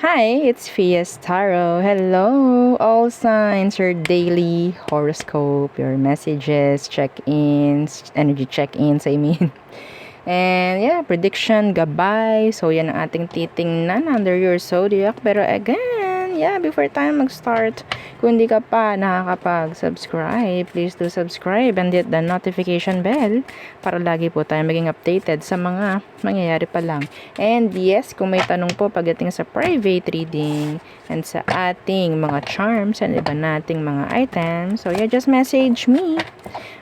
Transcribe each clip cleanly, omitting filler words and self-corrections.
Hi, it's Fias Tarot. Hello, all signs, your daily horoscope, your messages, check-ins, energy check-ins, I mean. And yeah, prediction, gabay. So yan ang ating titingnan under your zodiac. Pero again, yeah, before tayo mag-start, kung hindi ka pa nakakapag-subscribe, please do subscribe and hit the notification bell para lagi po tayo maging updated sa mga mangyayari pa lang. And yes, kung may tanong po pagdating sa private reading and sa ating mga charms and iba nating mga items, so yeah, just message me.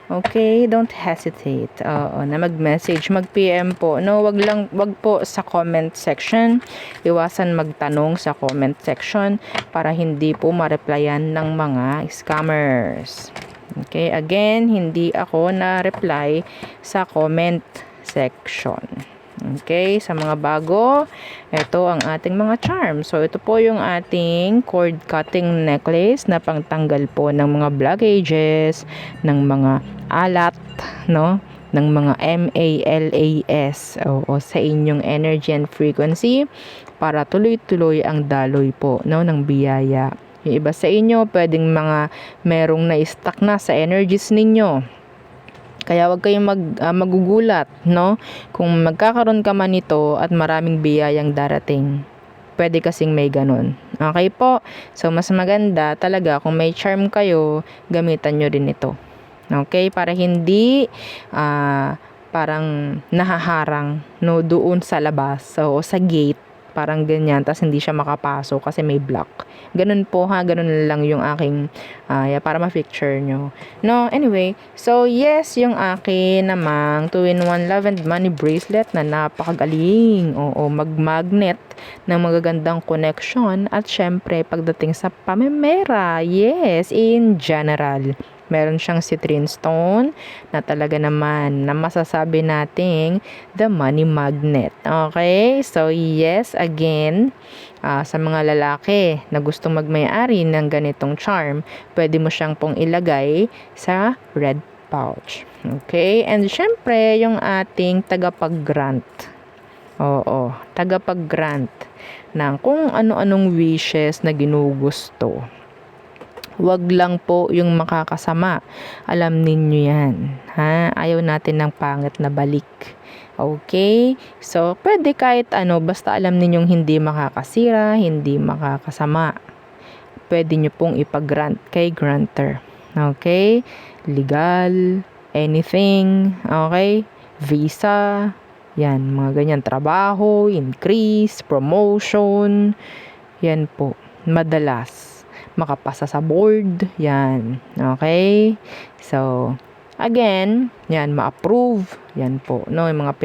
Okay, don't hesitate. Na mag-message, mag-PM po. No, wag po sa comment section. Iwasan magtanong sa comment section para hindi po ma-replyan ng mga scammers. Okay, again, hindi ako na-reply sa comment section. Okay, sa mga bago, ito ang ating mga charms. So, ito po yung ating cord cutting necklace na pangtanggal po ng mga blockages, ng mga alat, no? Ng mga MALAS o sa inyong energy and frequency para tuloy-tuloy ang daloy po, no, ng biyaya. Yung iba sa inyo, pwedeng mga merong na-stuck na sa energies ninyo. Kaya wag kayong magugulat, no? Kung magkakaroon ka man nito at maraming biyayang darating. Pwede kasing may ganun. Okay po? So, mas maganda talaga kung may charm kayo, gamitan nyo rin ito. Okay? Para hindi parang nahaharang, no, doon sa labas. So, sa gate. Parang ganyan, tas hindi siya makapasok kasi may block. Ganun po ha, ganun lang yung aking para ma-picture nyo. No, anyway, so yes, yung akin namang 2-in-1 love and money bracelet na napakagaling. Oo, mag-magnet ng magagandang connection at syempre pagdating sa pamemera, yes, in general. Meron siyang citrine stone na talaga naman na masasabi nating the money magnet. Okay? So, yes, again, sa mga lalaki na gustong magmay-ari ng ganitong charm, pwede mo siyang pong ilagay sa red pouch. Okay? And syempre, yung ating tagapag-grant. Oo, tagapag-grant ng kung ano-anong wishes na ginugusto. Wag lang po yung makakasama. Alam ninyo yan. Ha? Ayaw natin ng pangit na balik. Okay? So, pwede kahit ano, basta alam ninyong hindi makakasira, hindi makakasama. Pwede nyo pong ipag-grant kay granter. Okay? Legal, anything. Okay? Visa, yan, mga ganyan. Trabaho, increase, promotion. Yan po. Madalas makapasa sa board, yan. Okay? So, again, yan, ma-approve. Yan po, no? Yung mga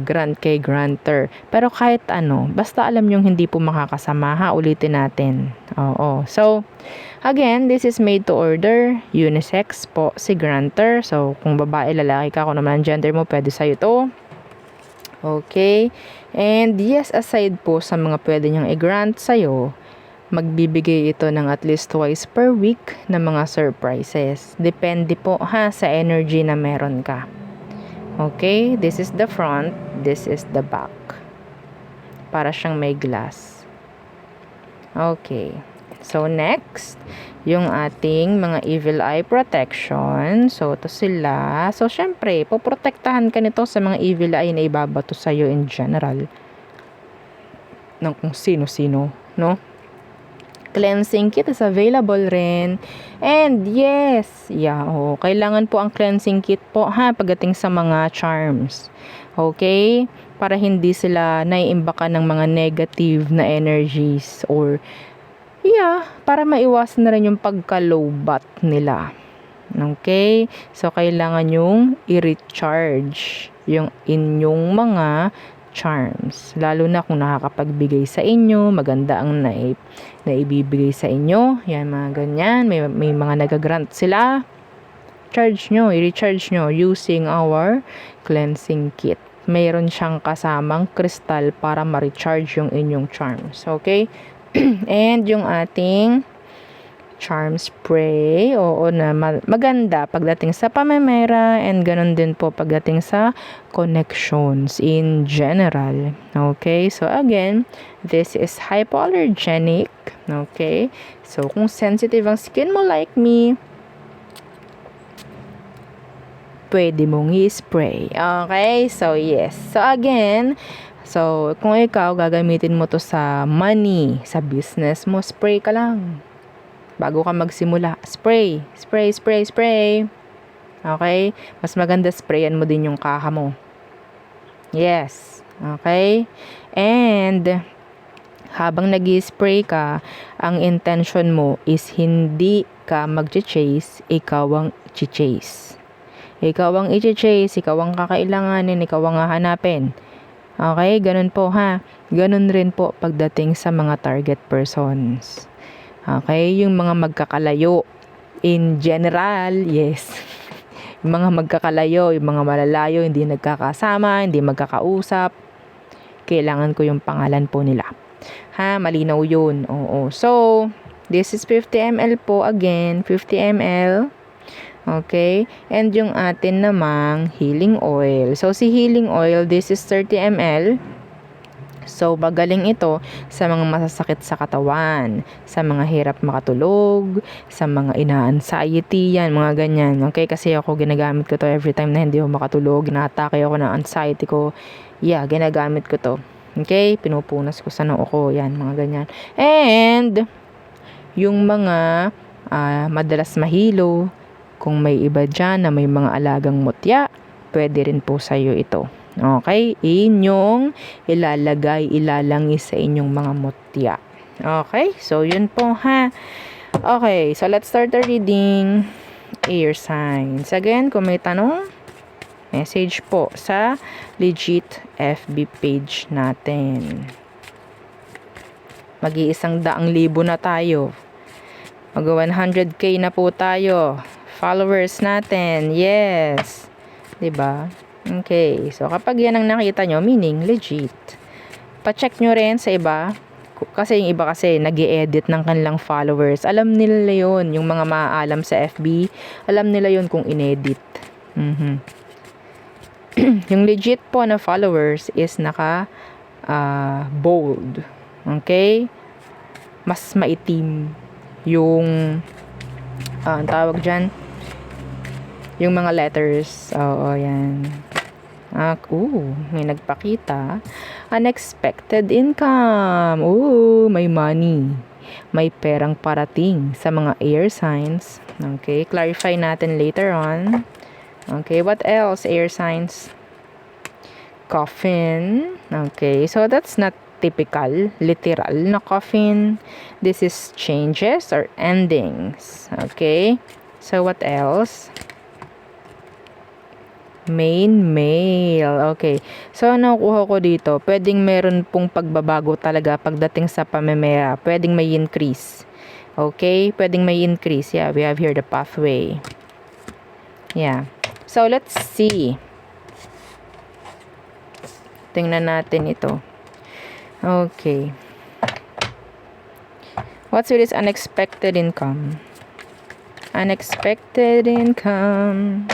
grant kay granter. Pero kahit ano, basta alam yung hindi po makakasama, ha? Ulitin natin. Oo. So, again, this is made to order. Unisex po si granter. So, kung babae, lalaki ka, kung naman ang gender mo, pwede sa'yo to. Okay? And yes, aside po sa mga pwede niyang i-grant sa'yo, magbibigay ito ng at least twice per week na mga surprises. Depende po ha sa energy na meron ka. Okay? This is the front. This is the back. Para siyang may glass. Okay. So, next, yung ating mga evil eye protection. So, ito sila. So, syempre, poprotektahan ka nito sa mga evil eye na ibabato sa'yo in general. Ng kung sino-sino, no? Cleansing kit is available rin. And yes, kailangan po ang cleansing kit po ha pagdating sa mga charms. Okay? Para hindi sila naiimbakan ng mga negative na energies or para maiwasan na rin yung pagka-lowbat nila. Okay? So, kailangan yung i-recharge yung inyong mga charms. Lalo na kung nakakapagbigay sa inyo, maganda ang naibibigay sa inyo. Yan, mga ganyan. May mga nagagrant sila. I-recharge nyo using our cleansing kit. Mayroon siyang kasamang kristal para ma-recharge yung inyong charms. Okay? And yung ating charm spray. Oo na, maganda pagdating sa pamemera and ganun din po pagdating sa connections in general. Okay, so again, this is hypoallergenic. Okay, so kung sensitive ang skin mo like me, pwede mong i-spray. Okay, so yes. So again, so kung ikaw gagamitin mo to sa money, sa business mo, spray ka lang. Bago ka magsimula, spray, spray, spray, spray. Okay? Mas maganda sprayan mo din yung kaha mo. Yes. Okay? And habang nag-spray ka, ang intention mo is hindi ka mag-chase, ikaw ang i-chase. Ikaw ang i-chase, ikaw ang kakailanganin, ikaw ang hahanapin. Okay? Ganun po ha. Ganun rin po pagdating sa mga target persons. Okay, yung mga magkakalayo. In general, yes. Yung mga magkakalayo, yung mga malalayo, hindi nagkakasama, hindi magkakausap. Kailangan ko yung pangalan po nila. Ha, malinaw yun. Oo. So, this is 50 ml po again. 50 ml. Okay. And yung atin namang healing oil. So, si healing oil, this is 30 ml. So, magaling ito sa mga masasakit sa katawan, sa mga hirap makatulog, sa mga ina-anxiety, yan, mga ganyan. Okay, kasi ako ginagamit ko to every time na hindi ako makatulog, na-atake ako ng anxiety ko. Yeah, ginagamit ko to. Okay, pinupunas ko sa noo ko, yan, mga ganyan. And, yung mga madalas mahilo, kung may iba dyan na may mga alagang mutya, pwede rin po sa'yo ito. Okay, inyong ilalangis sa inyong mga mutya. Okay, so yun po ha. Okay, so let's start the reading. Air signs. Again, kung may tanong, message po sa legit FB page natin. Mag-100,000 na tayo. Mag-100K na po tayo. Followers natin. Yes. 'Di ba? Okay, so kapag yan ang nakita nyo, meaning legit. Pa-check nyo rin sa iba. Kasi yung iba kasi nag-i-edit ng kanilang followers. Alam nila yun, yung mga maaalam sa FB. Alam nila yun kung inedit. Yung legit po na followers is bold. Okay? Mas maitim yung ang tawag dyan, yung mga letters. Oo, yan. May nagpakita. Unexpected income. May money. May perang parating sa mga air signs. Okay, clarify natin later on. Okay, what else? Air signs. Coffin. Okay, so that's not typical, literal na coffin. This is changes or endings. Okay, so what else? Main male. Okay. So, nakukuha ko dito, pwedeng meron pong pagbabago talaga pagdating sa pamemera. Pwedeng may increase. Okay? Pwedeng may increase. Yeah, we have here the pathway. Yeah. So, let's see. Tingnan natin ito. Okay. What's with this unexpected income? Unexpected income.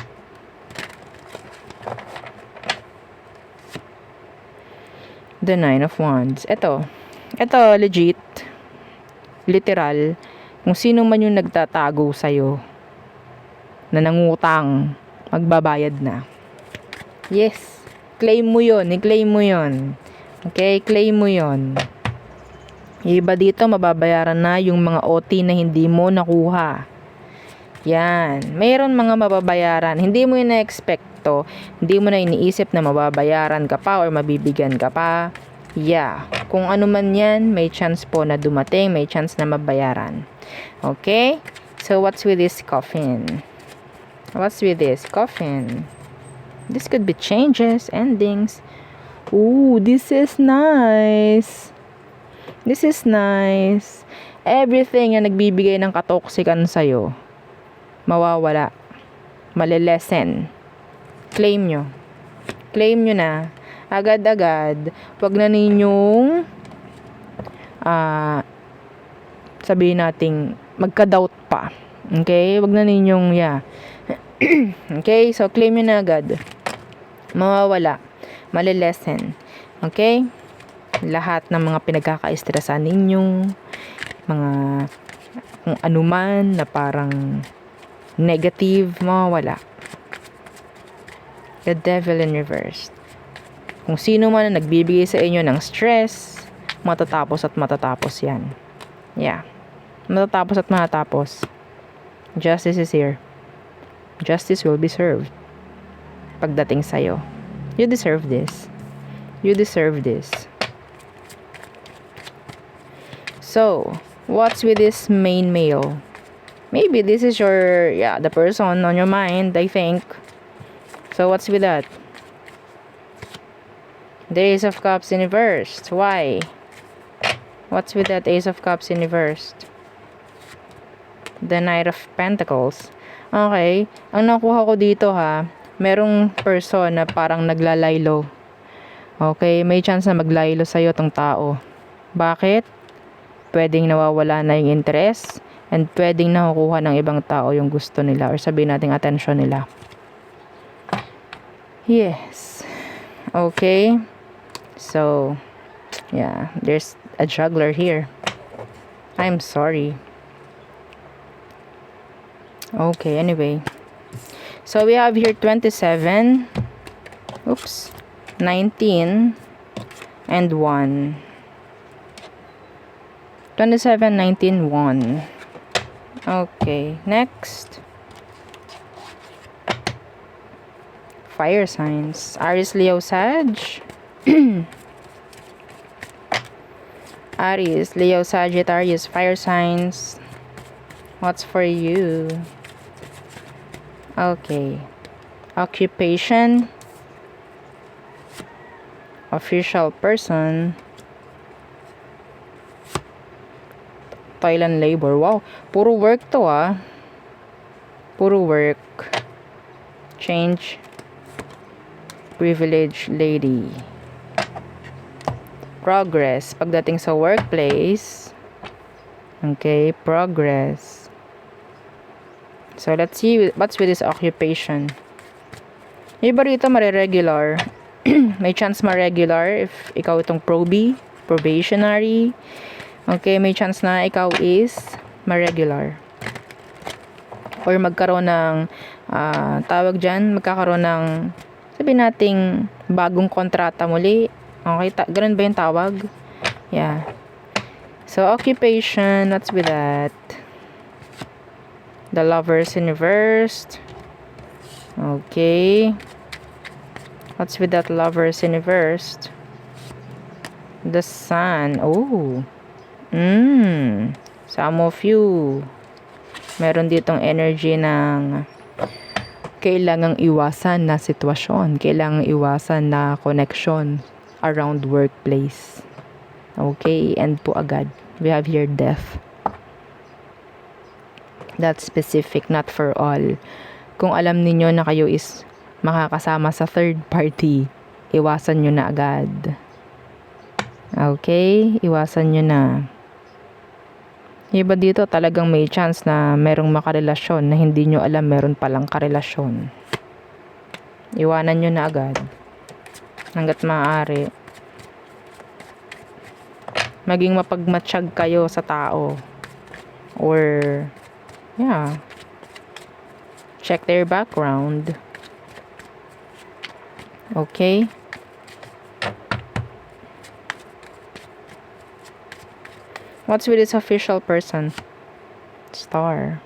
The 9 of Wands. Ito legit. Literal. Kung sino man yung nagtatago sa'yo na nangutang, magbabayad na. Yes. Claim mo yun. I-claim mo yun. Okay? Claim mo yun. Iba dito, mababayaran na yung mga OT na hindi mo nakuha. Yan. Mayroon mga mababayaran. Hindi mo yun na-expect to. Hindi mo na iniisip na mababayaran ka pa or mabibigyan ka pa. Yeah. Kung ano man yan, may chance po na dumating. May chance na mabayaran. Okay? So, what's with this coffin? What's with this coffin? This could be changes, endings. This is nice. This is nice. Everything na nagbibigay ng katoksikan sa'yo, mawawala. Malilesen. Claim nyo. Claim nyo na. Agad-agad. Huwag na ninyong sabihin nating magka-doubt pa. Okay? Wag na ninyong, okay? So, claim nyo na agad. Mawawala. Malilesen. Okay? Lahat ng mga pinagkaka-estresan ninyong, mga kung anuman na parang negative, mawawala. The devil in reverse. Kung sino man na nagbibigay sa inyo ng stress, matatapos at matatapos yan. Yeah. Matatapos at matatapos. Justice is here. Justice will be served. Pagdating sa'yo. You deserve this. You deserve this. So, what's with this main male? Maybe this is your, the person on your mind, I think. So, what's with that? The Ace of Cups in reverse. Why? What's with that Ace of Cups in reverse? The Knight of Pentacles. Okay. Ang nakuha ko dito merong person na parang naglalaylo. Okay. May chance na maglaylo sa'yo tong tao. Bakit? Pwedeng nawawala na yung interest and pwedeng nakukuha ng ibang tao yung gusto nila or sabihin nating attention nila. Yes. Okay. So, there's a juggler here. I'm sorry. Okay, anyway. So, we have here 27. Oops. 19. And 1. 27, 19, 1. Okay, next. Fire signs. Aries, Leo, Sag. Aries, Leo, Sagittarius, fire signs. What's for you? Okay. Occupation. Official person. Thailand labor. Wow. Puro work to Puro work. Change. Privileged lady. Progress. Pagdating sa workplace. Okay. Progress. So, let's see what's with this occupation. Iba rito mariregular. May chance ma-regular if ikaw itong probationary. Okay, may chance na ikaw is ma-regular. Or magkaroon ng magkakaroon ng sabihin nating bagong kontrata muli. Okay, ganun ba yung tawag? Yeah. So, occupation, what's with that? The Lovers in reverse. Okay. What's with that Lovers in reverse? The Sun. Oh. Some of you. Meron ditong energy ng kailangang iwasan na sitwasyon. Kailangang iwasan na connection around workplace. Okay. And po agad. We have here death. That's specific, not for all. Kung alam niyo na kayo is makakasama sa third party, iwasan nyo na agad. Okay? Iwasan nyo na. Iba dito talagang may chance na merong makarelasyon na hindi nyo alam meron palang karelasyon. Iwanan nyo na agad. Hanggat maaari. Maging mapagmatsyag kayo sa tao. Or, check their background. Okay? What's with this official person? Star.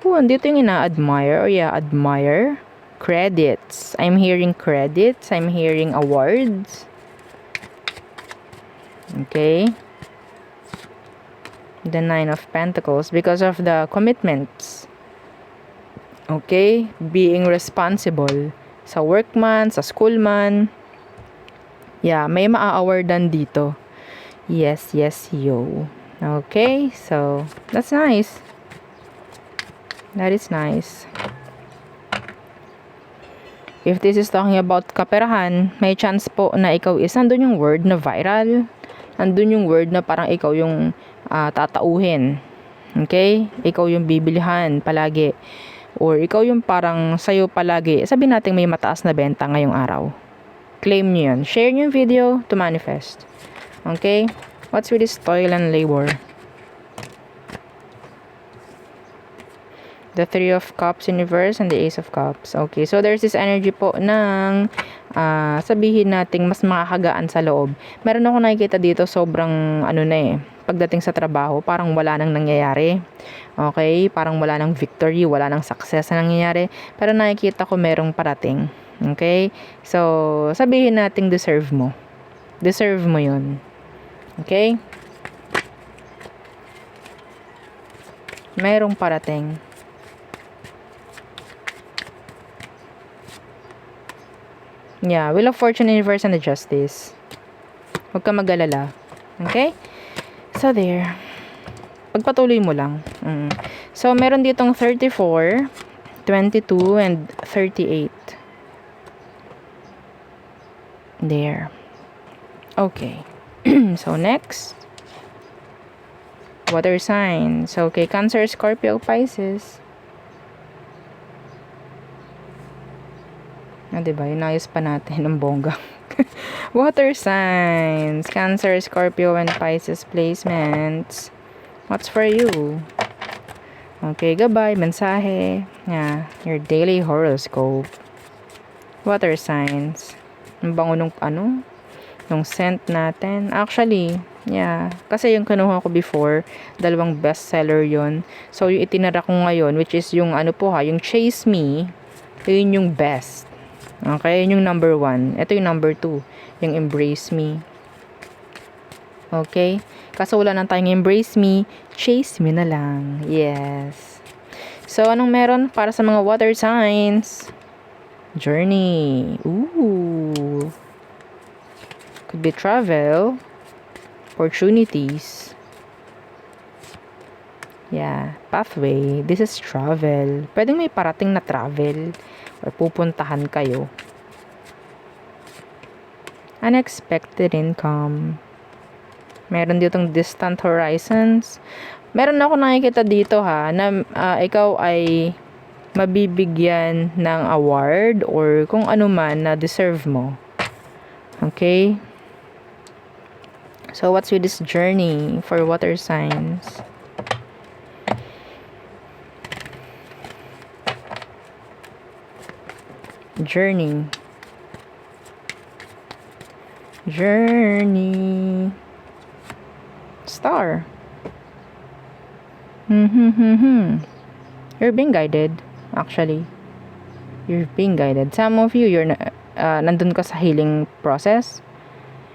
Oh, andito yung ina-admire. Admire. Credits. I'm hearing credits. I'm hearing awards. Okay. The Nine of Pentacles. Because of the commitments. Okay? Being responsible. Sa work man, sa school man. May maa-awardan dito. Yes, yo. Okay, so, that's nice. That is nice. If this is talking about kaperahan, may chance po na ikaw is, nandun yung word na viral. Nandun yung word na parang ikaw yung tatauhin. Okay? Ikaw yung bibilihan palagi. Or ikaw yung parang sayo palagi. Sabi natin may mataas na benta ngayong araw. Claim nyo yun. Share nyo yung video to manifest. Okay? What's with this toil and labor? The Three of Cups Universe and the Ace of Cups. Okay, so there's this energy po ng sabihin nating mas makakagaan sa loob. Meron ako nakikita dito sobrang pagdating sa trabaho, parang wala nang nangyayari. Okay, parang wala nang victory, wala nang success na nangyayari. Pero nakikita ko merong parating. Okay, so sabihin nating deserve mo. Deserve mo yun. Okay? Merong parating. Yeah, Wheel of Fortune, Universe, and the Justice. Huwag ka mag-alala. Okay? So, there. Pagpatuloy mo lang. So, meron ditong 34, 22, and 38. There. Okay. So, next. Water signs. Okay, Cancer, Scorpio, Pisces. Diba? Inayos pa natin ng bongga. Water signs. Cancer, Scorpio, and Pisces placements. What's for you? Okay, goodbye. Mensahe. Yeah. Your daily horoscope. Water signs. Ang bango nung nung scent natin. Actually, yeah. Kasi yung kinuha ko before, dalawang bestseller yon. So, yung itinara ko ngayon, which is yung yung Chase Me, yun yung best. Okay, yun yung number 1. Ito yung number 2. Yung Embrace Me. Okay? Kaso wala nang tayong Embrace Me, Chase Me na lang. Yes. So, anong meron para sa mga water signs? Journey. Ooh. Could be travel. Opportunities. Yeah. Pathway. This is travel. Pwedeng may parating na travel. Or pupuntahan kayo. Unexpected income. Meron ditong distant horizons. Meron ako nakikita dito na ikaw ay mabibigyan ng award or kung ano man na deserve mo. Okay? So, what's with this journey for water signs? Journey. Star. You're being guided, actually. You're being guided. Some of you, nandun ka sa healing process.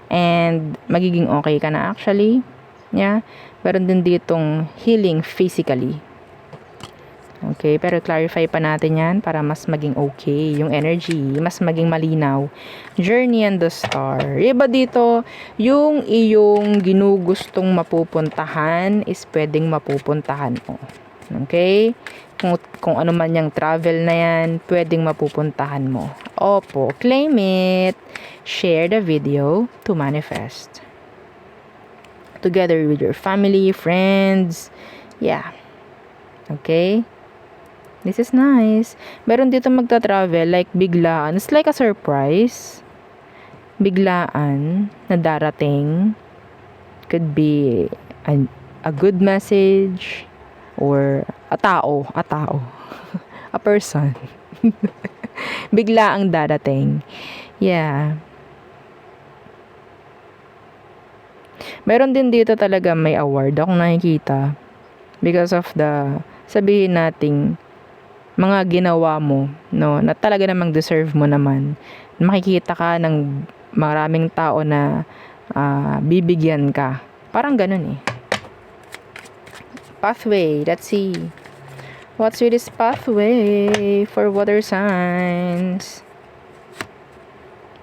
And magiging okay ka na actually. Yeah. Meron din ditong healing physically. Okay, pero clarify pa natin yan para mas maging okay yung energy, mas maging malinaw. Journey and the Star. Iba dito, yung iyong ginugustong mapupuntahan is pwedeng mapupuntahan mo. Okay? Kung ano man yung travel na yan, pwedeng mapupuntahan mo. Opo, claim it. Share the video to manifest. Together with your family, friends. Yeah. Okay? This is nice. Meron dito magta-travel like biglaan. It's like a surprise. Biglaan na darating. Could be a good message or a tao. A person. Biglaang darating. Yeah. Meron din dito talaga may award akong nakikita because of the sabihin nating mga ginawa mo, no, na talaga namang deserve mo naman. Makikita ka ng maraming tao na bibigyan ka. Parang ganun eh. Pathway, let's see. What's with this pathway for water signs?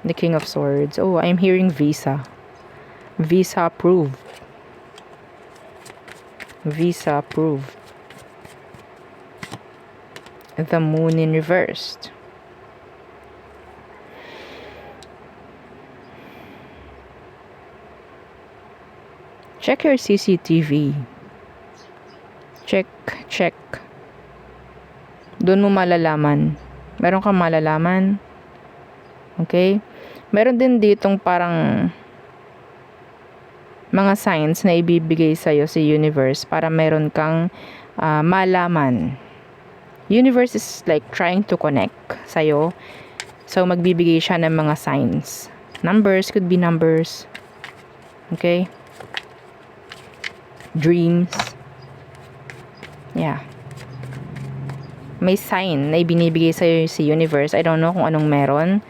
The King of Swords. Oh, I'm hearing visa. Visa approved. Visa approved. The Moon in reversed. Check your CCTV. Check, check. Doon mo malalaman. Meron kang malalaman. Okay? Meron din ditong parang mga signs na ibibigay sa'yo si universe para meron kang malaman. Universe is like trying to connect sa'yo. So, magbibigay siya ng mga signs. Numbers, could be numbers. Okay? Dreams. Yeah. May sign na ibinibigay sa'yo si universe. I don't know kung anong meron.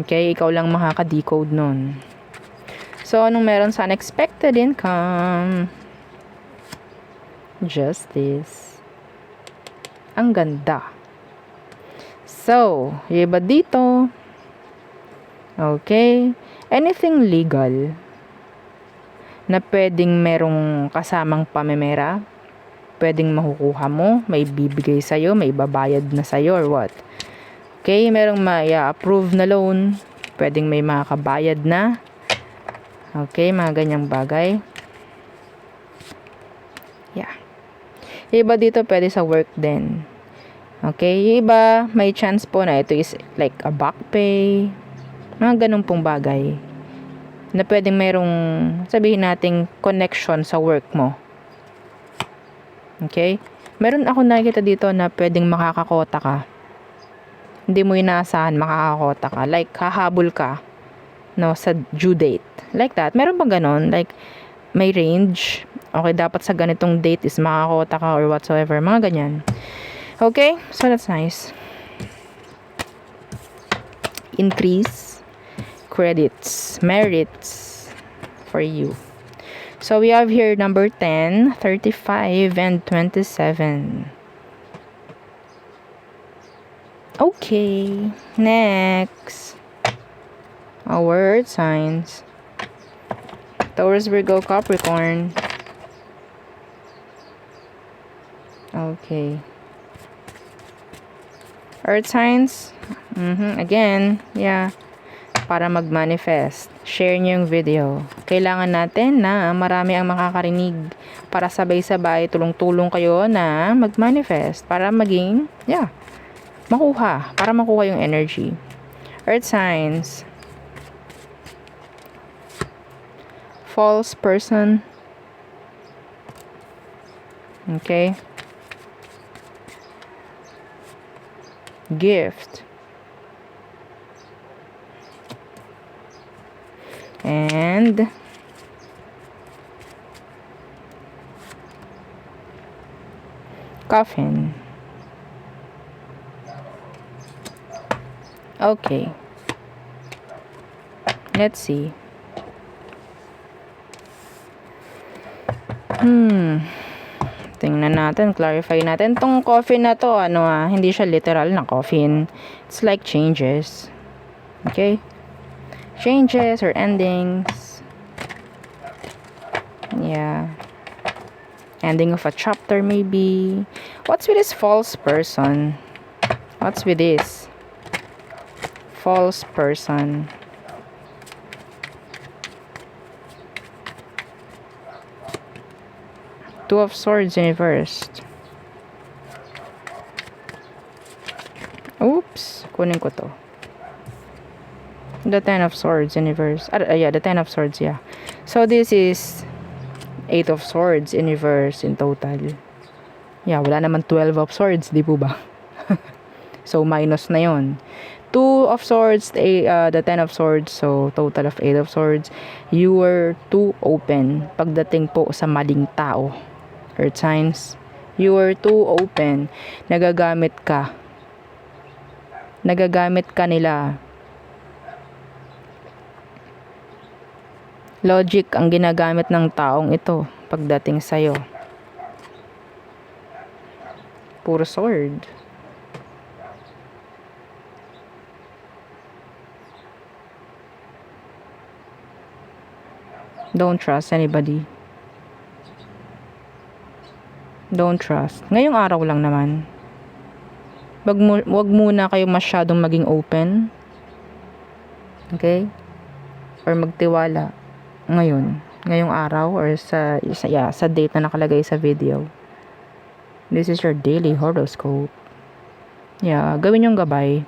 Okay? Ikaw lang makaka-decode nun. So, anong meron sa unexpected income? Justice. Ang ganda. So, yung iba dito. Okay? Anything legal na pwedeng merong kasamang pamemera, pwedeng makukuha mo, may bibigay sa'yo, may babayad na sa'yo, or what? Okay? Merong ma-approve na loan, pwedeng may makakabayad na. Okay? Mga ganyang bagay. Yeah. Yung iba dito, pwede sa work din. Okay? Yung iba, may chance po na ito is like a back pay. Mga ganun pong bagay. Na pwedeng merong, sabihin nating, connection sa work mo. Okay? Meron ako nakikita dito na pwedeng makakakota ka. Hindi mo inaasahan, makakakota ka. Like, hahabol ka, no, sa due date. Like that. Meron bang ganon? Like, may range. Okay, dapat sa ganitong date is makakota ka or whatsoever. Mga ganyan. Okay? So, that's nice. Increase. Credits. Merits. For you. So, we have here number 10, 35, and 27. Okay. Next. Our earth signs. Taurus, Virgo, Capricorn. Okay. Earth signs. Again, yeah. Para mag-manifest. Share nyo yung video. Kailangan natin na marami ang makakarinig para sabay-sabay, tulong-tulong kayo na mag-manifest para maging, yeah, makuha. Para makuha yung energy. Earth signs. False person. Okay. Gift. And coffin. Okay. Let's see. Tingnan natin, clarify natin. Tong coffin na to, hindi siya literal na coffin. It's like changes. Okay? Changes or endings. Yeah. Ending of a chapter maybe. What's with this false person? What's with this? False person. Two of Swords reversed. Oops. Kunin ko to. The Ten of Swords in reverse. Yeah, the Ten of Swords, yeah. So, this is Eight of Swords in reverse in total. Yeah, wala naman 12 of Swords, di po ba? So, minus na yon. Two of Swords, the Ten of Swords, so total of 8 of Swords. You were too open pagdating po sa maling tao. Earth signs. You were too open. Nagagamit ka. Nagagamit ka nila. Logic ang ginagamit ng taong ito pagdating sa'yo. Puro sword. Don't trust anybody. Don't trust. Ngayong araw lang naman. Wag muna kayo masyadong maging open. Okay? Or magtiwala. Ngayong araw or sa date na nakalagay sa video. This is your daily horoscope. Yeah, gawin yung gabay.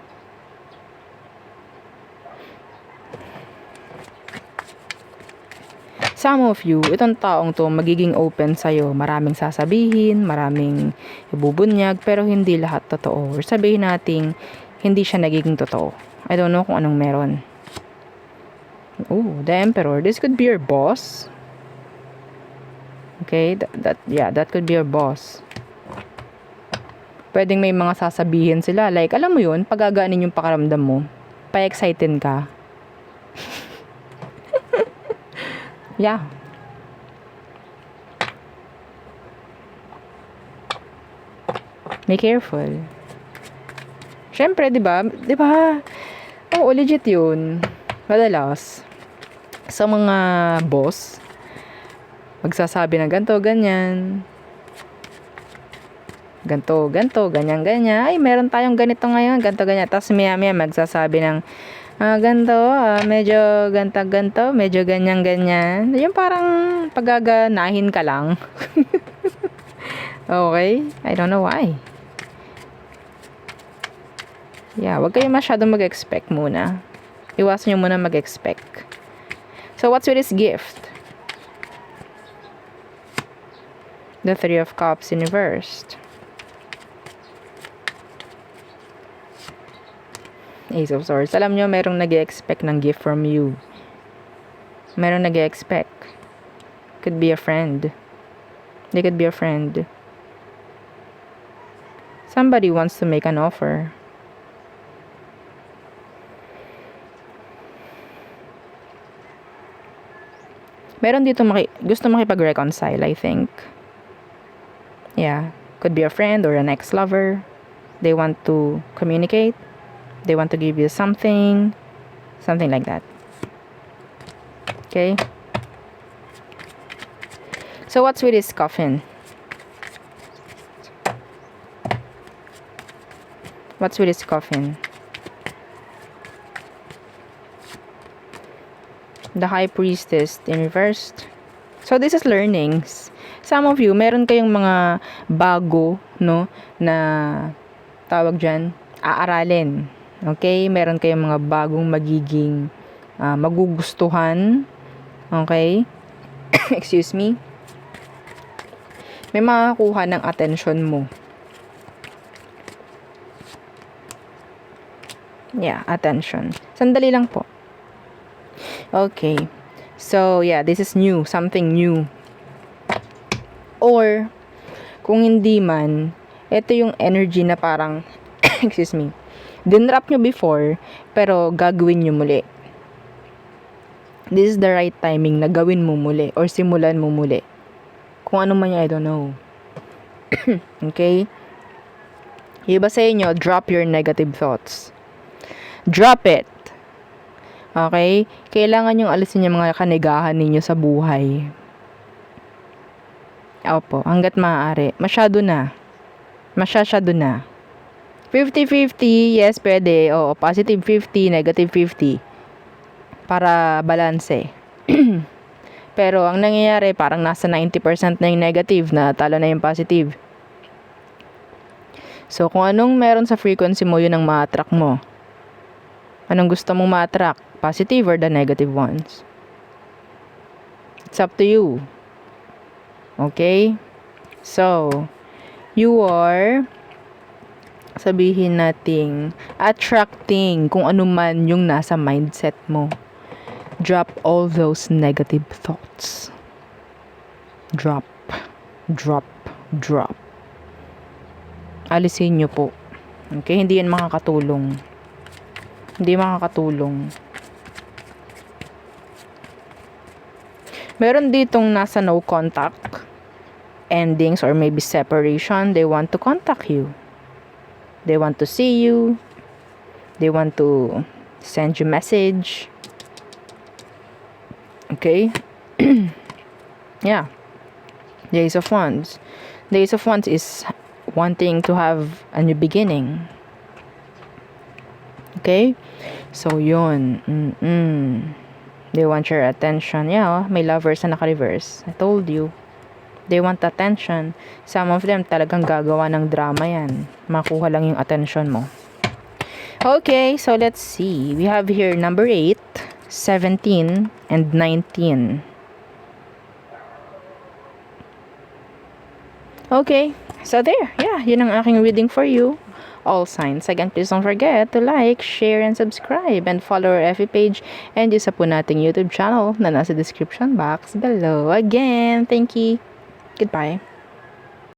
Some of you, itong taong to magiging open sa'yo. Maraming sasabihin, maraming ibubunyag, pero hindi lahat totoo. Or sabihin natin, hindi siya nagiging totoo. I don't know kung anong meron. Oh, the Emperor. This could be your boss. Okay, that could be your boss. Pwedeng may mga sasabihin sila. Like, alam mo yun, pagagaanin yung pakaramdam mo. Pa-excited ka. Yeah. Be careful. Syempre, 'di ba? 'Di ba? Oh, legit 'yun. Madalas sa mga boss magsasabi ng ganto, ganyan. Ganto, ganyan, ganyan. Ay, meron tayong ganito ngayon, ganto, ganyan. Tapos maya-maya magsasabi ng ganto, medyo ganto, medyo ganyan. Yung parang pagaganahin ka lang. Okay? I don't know why. Yeah, wag kayo masyadong mag-expect muna. Iwasan nyo muna mag-expect. So, what's with this gift? The Three of Cups in reversed. Ace of Swords. Alam nyo, merong nag-expect ng gift from you. Merong nag-expect. Could be a friend. They could be a friend. Somebody wants to make an offer. Meron dito gusto makipag-reconcile, I think. Yeah. Could be a friend or an ex-lover. They want to communicate. They want to give you something. Something like that. Okay? So, what's with this coffin? What's with this coffin? The High Priestess in reversed. So, this is learnings. Some of you, meron kayong mga bago, no, na tawag dyan, aaralin. Okay? Meron kayong mga bagong magiging magugustuhan. Okay? Excuse me. May makakuha ng attention mo. Yeah, attention. Sandali lang po. Okay. So, yeah, this is new. Something new. Or, kung hindi man, ito yung energy na parang, excuse me, dinrap nyo before, pero gagawin nyo muli. This is the right timing na gawin mo muli or simulan mo muli. Kung ano man yun, I don't know. Okay? Yung iba sa inyo, drop your negative thoughts. Drop it. Okay? Kailangan yung alisin yung mga kanigahan ninyo sa buhay. Opo, hanggat maaari. Masyado na. 50-50, yes, pwede. Oo, positive 50, negative 50. Para balanse. Pero, ang nangyayari, parang nasa 90% na yung negative, na talo na yung positive. So, kung anong meron sa frequency mo, yun ang ma-attract mo. Anong gusto mong ma-attract? Positive or the negative ones? It's up to you. Okay? So, you are sabihin nating attracting kung ano man yung nasa mindset mo. Drop all those negative thoughts. Drop. Alisin nyo po. Okay? Hindi yan makakatulong. Meron ditong nasa no contact endings or maybe separation. They want to contact you. They want to see you. They want to send you message. Okay? Yeah. The Ace of Wands. The Ace of Wands is wanting to have a new beginning. Okay? So, yun. They want your attention. Yeah, may lovers na naka-reverse. I told you. They want attention. Some of them talagang gagawa ng drama yan. Makuha lang yung attention mo. Okay, so let's see. We have here number 8, 17, and 19. Okay, so there. Yeah, yun ang aking reading for you. All signs. Again, please don't forget to like, share, and subscribe, and follow our FB page and yung sa po nating YouTube channel na nasa description box below. Again, thank you. Goodbye.